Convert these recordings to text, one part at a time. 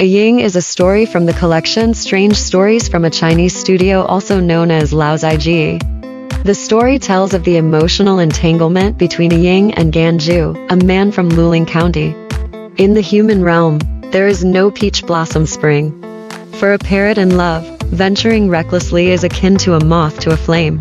Ying is a story from the collection Strange Stories from a Chinese Studio, also known as Liaozhai. The story tells of the emotional entanglement between Ying and Gan Jue, a man from Luling County. In the human realm, there is no peach blossom spring. For a parrot in love, venturing recklessly is akin to a moth to a flame.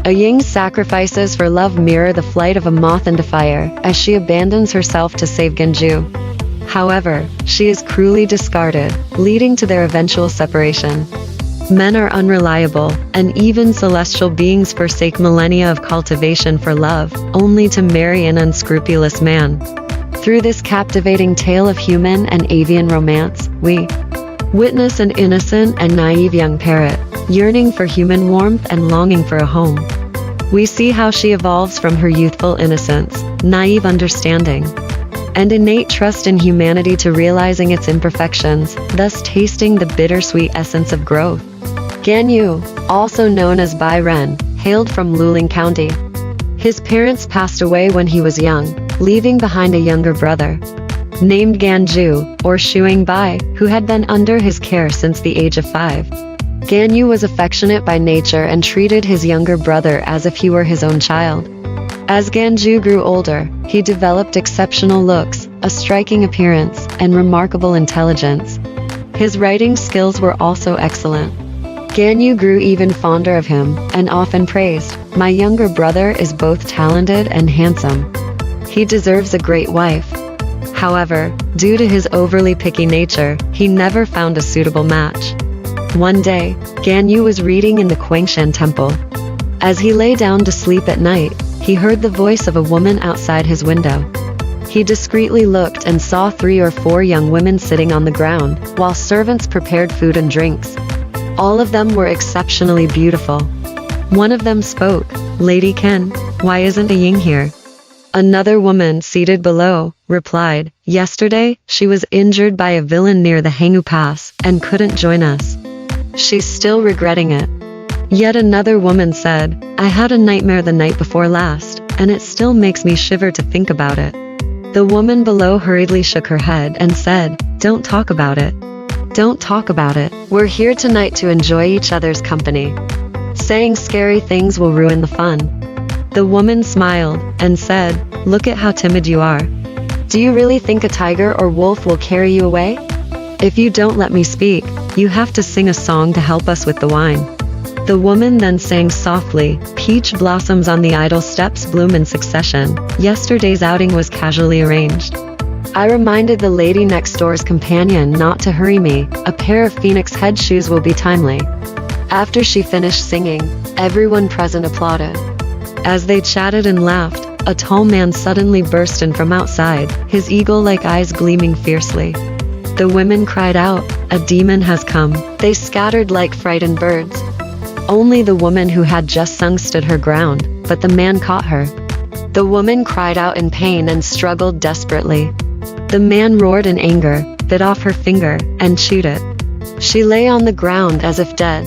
Ying's sacrifices for love mirror the flight of a moth into fire, as she abandons herself to save Gan Jue. However, she is cruelly discarded, leading to their eventual separation. Men are unreliable, and even celestial beings forsake millennia of cultivation for love, only to marry an unscrupulous man. Through this captivating tale of human and avian romance, we witness an innocent and naive young parrot, yearning for human warmth and longing for a home. We see how she evolves from her youthful innocence, naive understanding, and innate trust in humanity to realizing its imperfections, thus tasting the bittersweet essence of growth. Gan Jue, also known as Bai Ren, hailed from Luling County. His parents passed away when he was young, leaving behind a younger brother named Gan Jue, or Shuang Bai, who had been under his care since the age of 5. Gan Jue was affectionate by nature and treated his younger brother as if he were his own child. As Gan Jue grew older, he developed exceptional looks, a striking appearance, and remarkable intelligence. His writing skills were also excellent. Gan Jue grew even fonder of him, and often praised, "My younger brother is both talented and handsome. He deserves a great wife." However, due to his overly picky nature, he never found a suitable match. One day, Gan Jue was reading in the Quangshan temple. As he lay down to sleep at night, he heard the voice of a woman outside his window. He discreetly looked and saw 3 or 4 young women sitting on the ground, while servants prepared food and drinks. All of them were exceptionally beautiful. One of them spoke, "Lady Ken, why isn't Ying here?" Another woman, seated below, replied, "Yesterday, she was injured by a villain near the Hangu Pass, and couldn't join us. She's still regretting it." Yet another woman said, "I had a nightmare the night before last, and it still makes me shiver to think about it." The woman below hurriedly shook her head and said, "Don't talk about it. Don't talk about it. We're here tonight to enjoy each other's company. Saying scary things will ruin the fun." The woman smiled and said, "Look at how timid you are. Do you really think a tiger or wolf will carry you away? If you don't let me speak, you have to sing a song to help us with the wine." The woman then sang softly, "Peach blossoms on the idle steps bloom in succession. Yesterday's outing was casually arranged. I reminded the lady next door's companion not to hurry me. A pair of phoenix head shoes will be timely." After she finished singing, everyone present applauded. As they chatted and laughed, a tall man suddenly burst in from outside, his eagle-like eyes gleaming fiercely. The women cried out, "A demon has come." They scattered like frightened birds. Only the woman who had just sung stood her ground, but the man caught her. The woman cried out in pain and struggled desperately. The man roared in anger, bit off her finger, and chewed it. She lay on the ground as if dead.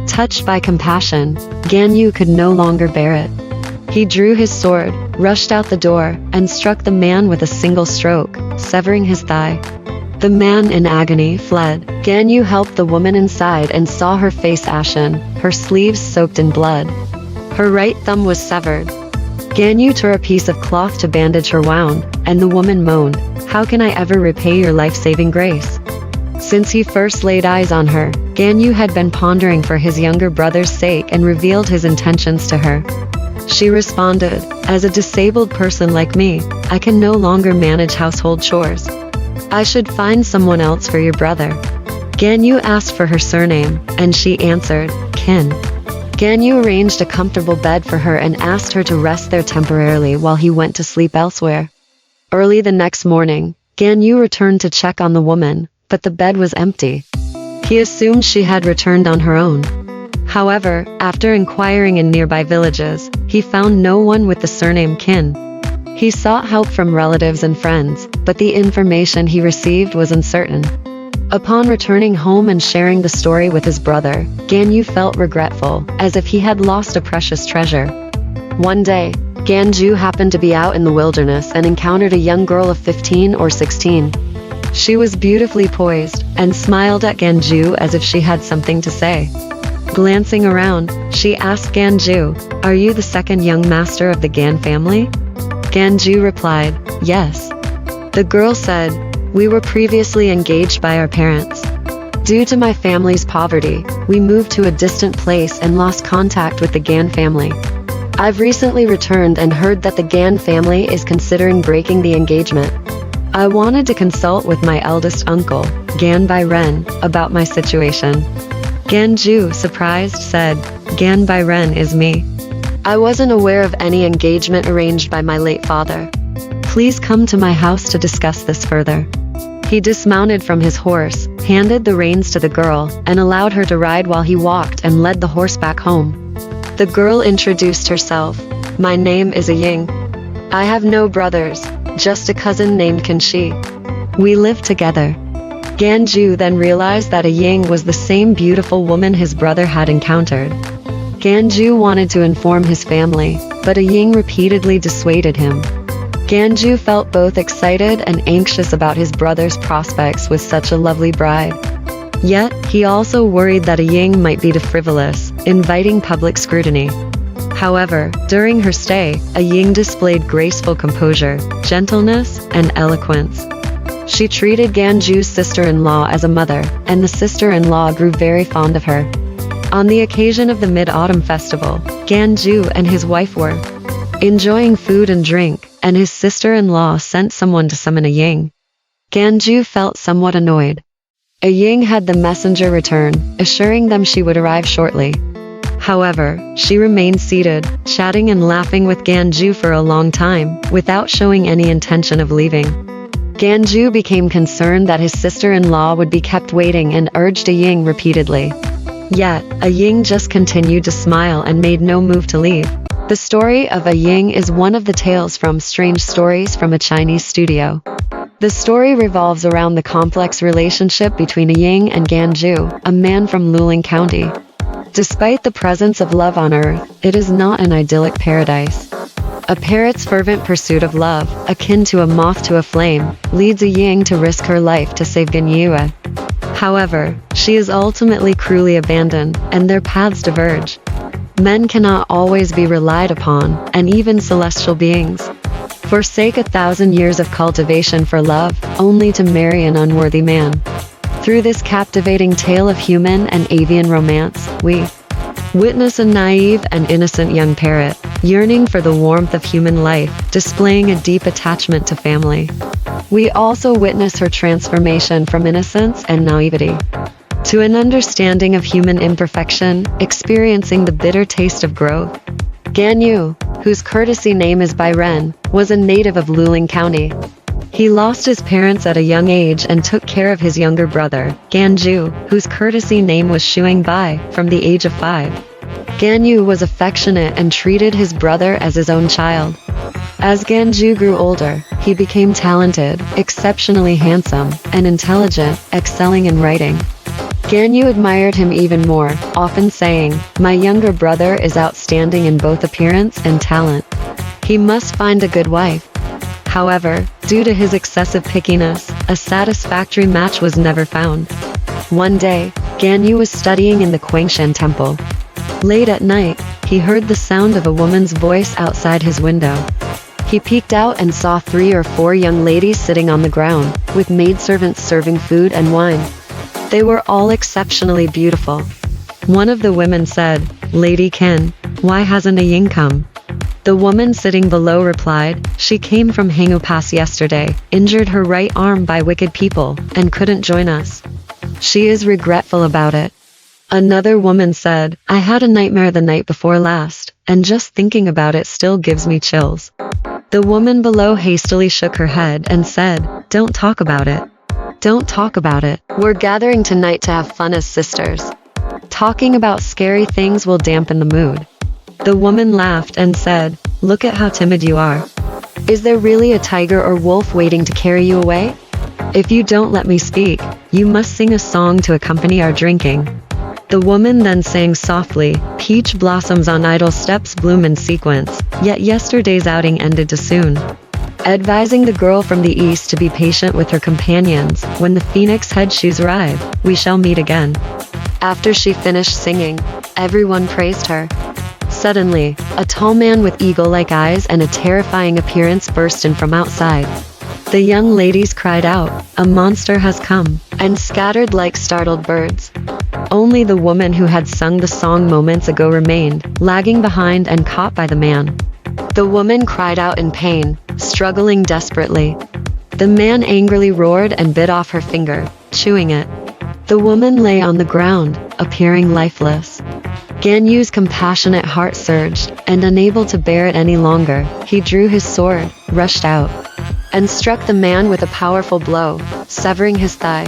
Touched by compassion, Gan Jue could no longer bear it. He drew his sword, rushed out the door, and struck the man with a single stroke, severing his thigh. The man in agony fled. Gan Jue helped the woman inside and saw her face ashen, her sleeves soaked in blood. Her right thumb was severed. Gan Jue tore a piece of cloth to bandage her wound, and the woman moaned, "How can I ever repay your life-saving grace?" Since he first laid eyes on her, Gan Jue had been pondering for his younger brother's sake and revealed his intentions to her. She responded, "As a disabled person like me, I can no longer manage household chores. I should find someone else for your brother." Gan Jue asked for her surname, and she answered, "Kin." Gan Jue arranged a comfortable bed for her and asked her to rest there temporarily while he went to sleep elsewhere. Early the next morning, Gan Jue returned to check on the woman, but the bed was empty. He assumed she had returned on her own. However, after inquiring in nearby villages, he found no one with the surname Kin. He sought help from relatives and friends, but the information he received was uncertain. Upon returning home and sharing the story with his brother, Gan Jue felt regretful, as if he had lost a precious treasure. One day, Gan Jue happened to be out in the wilderness and encountered a young girl of 15 or 16. She was beautifully poised, and smiled at Gan Jue as if she had something to say. Glancing around, she asked Gan Jue, "Are you the second young master of the Gan family?" Gan Jue replied, "Yes." The girl said, "We were previously engaged by our parents. Due to my family's poverty, we moved to a distant place and lost contact with the Gan family. I've recently returned and heard that the Gan family is considering breaking the engagement. I wanted to consult with my eldest uncle, Gan Ren, about my situation." Gan Jue, surprised, said, "Gan Ren is me. I wasn't aware of any engagement arranged by my late father. Please come to my house to discuss this further." He dismounted from his horse, handed the reins to the girl, and allowed her to ride while he walked and led the horse back home. The girl introduced herself. "My name is Ying. I have no brothers, just a cousin named Kanshi. We live together." Gan Jue then realized that Ying was the same beautiful woman his brother had encountered. Gan Jue wanted to inform his family, but Ying repeatedly dissuaded him. Gan Jue felt both excited and anxious about his brother's prospects with such a lovely bride. Yet, he also worried that Ying might be too frivolous, inviting public scrutiny. However, during her stay, Ying displayed graceful composure, gentleness, and eloquence. She treated Gan Jue's sister-in-law as a mother, and the sister-in-law grew very fond of her. On the occasion of the Mid-Autumn Festival, Gan Jue and his wife were enjoying food and drink, and his sister-in-law sent someone to summon Ying. Gan Jue felt somewhat annoyed. Ying had the messenger return, assuring them she would arrive shortly. However, she remained seated, chatting and laughing with Gan Jue for a long time, without showing any intention of leaving. Gan Jue became concerned that his sister-in-law would be kept waiting and urged Ying repeatedly. Yet, Ying just continued to smile and made no move to leave. The story of Ying is one of the tales from Strange Stories from a Chinese Studio. The story revolves around the complex relationship between Ying and Gan Jue, a man from Luling County. Despite the presence of love on Earth, it is not an idyllic paradise. A parrot's fervent pursuit of love, akin to a moth to a flame, leads Ying to risk her life to save Gan Jue. However, she is ultimately cruelly abandoned, and their paths diverge. Men cannot always be relied upon, and even celestial beings forsake 1,000 years of cultivation for love, only to marry an unworthy man. Through this captivating tale of human and avian romance, we witness a naive and innocent young parrot, yearning for the warmth of human life, displaying a deep attachment to family. We also witness her transformation from innocence and naivety to an understanding of human imperfection, experiencing the bitter taste of growth. Gan Jue, whose courtesy name is Ren, was a native of Luling County. He lost his parents at a young age and took care of his younger brother, Gan Jue, whose courtesy name was Bai, from the age of 5. Gan Jue was affectionate and treated his brother as his own child. As Gan Jue grew older, he became talented, exceptionally handsome, and intelligent, excelling in writing. Gan Jue admired him even more, often saying, "My younger brother is outstanding in both appearance and talent. He must find a good wife." However, due to his excessive pickiness, a satisfactory match was never found. One day, Gan Jue was studying in the Quangshan temple. Late at night, he heard the sound of a woman's voice outside his window. He peeked out and saw 3 or 4 young ladies sitting on the ground, with maidservants serving food and wine. They were all exceptionally beautiful. One of the women said, "Lady Ken, why hasn't Ying come?" The woman sitting below replied, "She came from Hangu Pass yesterday, injured her right arm by wicked people, and couldn't join us. She is regretful about it." Another woman said, "I had a nightmare the night before last, and just thinking about it still gives me chills." The woman below hastily shook her head and said, "Don't talk about it. Don't talk about it. We're gathering tonight to have fun as sisters. Talking about scary things will dampen the mood." The woman laughed and said, "Look at how timid you are. Is there really a tiger or wolf waiting to carry you away? If you don't let me speak, you must sing a song to accompany our drinking." The woman then sang softly, "Peach blossoms on idle steps bloom in sequence, yet yesterday's outing ended too soon. advising the girl from the east to be patient with her companions. When the phoenix head shoes arrive, we shall meet again. After she finished singing, everyone praised her. Suddenly, a tall man with eagle-like eyes and a terrifying appearance burst in from outside. The young ladies cried out, "A monster has come," and scattered like startled birds. Only the woman who had sung the song moments ago remained, lagging behind and caught by the man. The woman cried out in pain, struggling desperately. The man angrily roared and bit off her finger, chewing it. The woman lay on the ground, appearing lifeless. Gan Jue's compassionate heart surged, and unable to bear it any longer, he drew his sword, rushed out, and struck the man with a powerful blow, severing his thigh.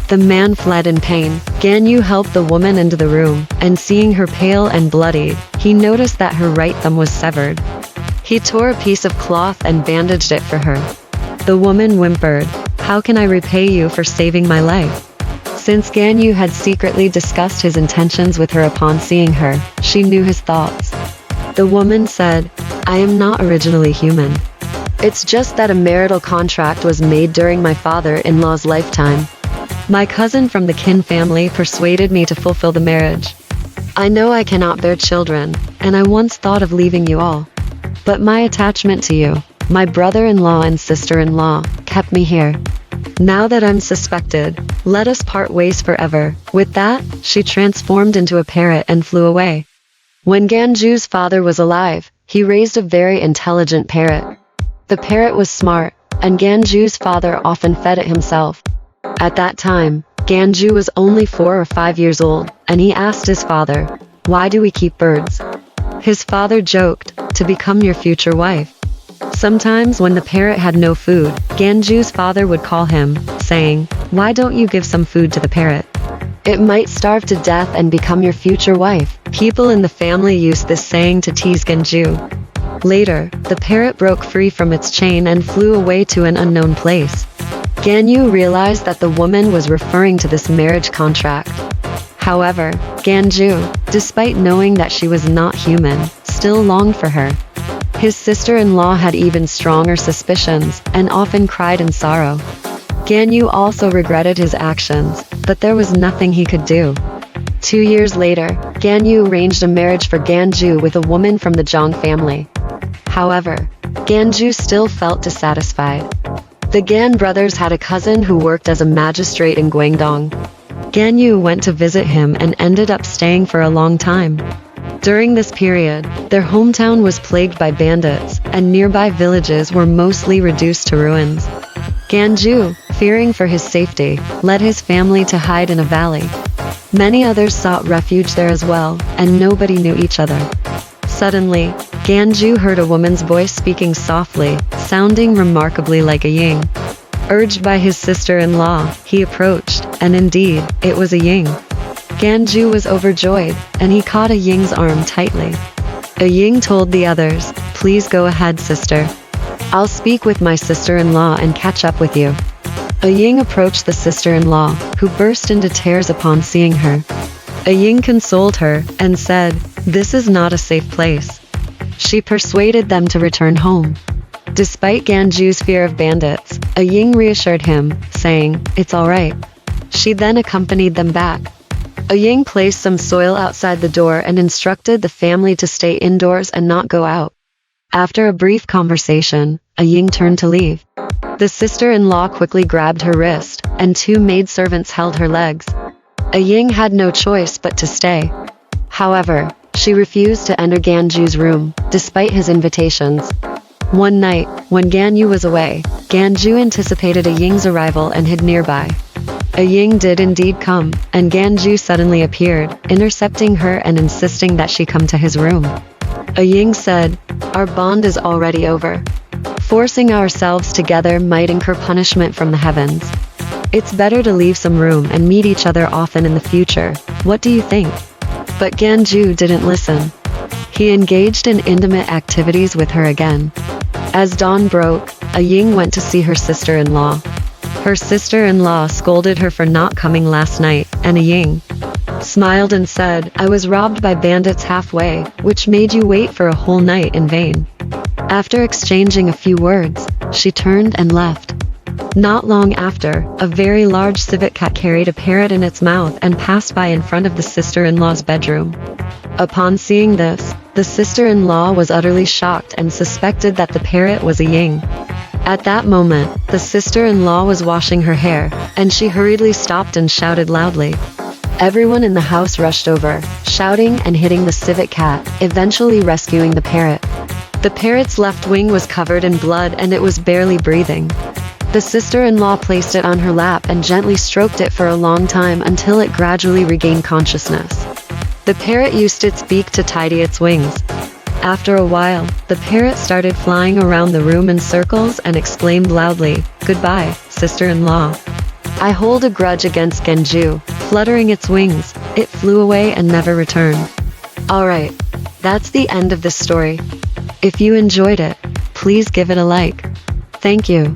The man fled in pain. Gan Jue helped the woman into the room, and seeing her pale and bloodied, he noticed that her right thumb was severed. He tore a piece of cloth and bandaged it for her. The woman whimpered, "How can I repay you for saving my life?" Since Gan Jue had secretly discussed his intentions with her upon seeing her, she knew his thoughts. The woman said, "I am not originally human. It's just that a marital contract was made during my father-in-law's lifetime. My cousin from the Qin family persuaded me to fulfill the marriage. I know I cannot bear children, and I once thought of leaving you all. But my attachment to you, my brother-in-law and sister-in-law, kept me here. Now that I'm suspected, let us part ways forever." With that, she transformed into a parrot and flew away. When Gan Jue's father was alive, he raised a very intelligent parrot. The parrot was smart, and Gan Jue's father often fed it himself. At that time, Gan Jue was only 4 or 5 years old, and he asked his father, "Why do we keep birds?" His father joked, "To become your future wife." Sometimes when the parrot had no food, Gan Jue's father would call him, saying, "Why don't you give some food to the parrot? It might starve to death and become your future wife." People in the family used this saying to tease Gan Jue. Later, the parrot broke free from its chain and flew away to an unknown place. Gan Jue realized that the woman was referring to this marriage contract. However, Gan Jue, despite knowing that she was not human, still longed for her. His sister-in-law had even stronger suspicions, and often cried in sorrow. Gan Jue also regretted his actions, but there was nothing he could do. 2 years later, Gan Jue arranged a marriage for Gan Jue with a woman from the Zhang family. However, Gan Jue still felt dissatisfied. The Gan brothers had a cousin who worked as a magistrate in Guangdong. Gan Jue went to visit him and ended up staying for a long time. During this period, their hometown was plagued by bandits, and nearby villages were mostly reduced to ruins. Gan Jue, fearing for his safety, led his family to hide in a valley. Many others sought refuge there as well, and nobody knew each other. Suddenly, Gan Jue heard a woman's voice speaking softly, sounding remarkably like a Ying. Urged by his sister-in-law, he approached, and indeed, it was a Ying. Gan Jue was overjoyed, and he caught a Ying's arm tightly. A Ying told the others, "Please go ahead, sister. I'll speak with my sister-in-law and catch up with you." A Ying approached the sister-in-law, who burst into tears upon seeing her. A Ying consoled her, and said, "This is not a safe place." She persuaded them to return home. Despite Gan Jue's fear of bandits, a Ying reassured him, saying, "It's all right." She then accompanied them back. A Ying placed some soil outside the door and instructed the family to stay indoors and not go out. After a brief conversation, a Ying turned to leave. The sister-in-law quickly grabbed her wrist, and 2 maidservants held her legs. A Ying had no choice but to stay. However, she refused to enter Gan Jue's room, despite his invitations. One night, when Gan Jue was away, Gan Jue anticipated a Ying's arrival and hid nearby. A Ying did indeed come, and Gan Jue suddenly appeared, intercepting her and insisting that she come to his room. A Ying said, "Our bond is already over. Forcing ourselves together might incur punishment from the heavens. It's better to leave some room and meet each other often in the future. What do you think?" But Gan Jue didn't listen. He engaged in intimate activities with her again. As dawn broke, a Ying went to see her sister-in-law. Her sister-in-law scolded her for not coming last night, and a Ying smiled and said, "I was robbed by bandits halfway, which made you wait for a whole night in vain." After exchanging a few words, she turned and left. Not long after, a very large civet cat carried a parrot in its mouth and passed by in front of the sister-in-law's bedroom. Upon seeing this, the sister-in-law was utterly shocked and suspected that the parrot was a Ying. At that moment, the sister-in-law was washing her hair, and she hurriedly stopped and shouted loudly. Everyone in the house rushed over, shouting and hitting the civet cat, eventually rescuing the parrot. The parrot's left wing was covered in blood and it was barely breathing. The sister-in-law placed it on her lap and gently stroked it for a long time until it gradually regained consciousness. The parrot used its beak to tidy its wings. After a while, the parrot started flying around the room in circles and exclaimed loudly, "Goodbye, sister-in-law. I hold a grudge against Gan Jue." Fluttering its wings, it flew away and never returned. Alright, that's the end of this story. If you enjoyed it, please give it a like. Thank you.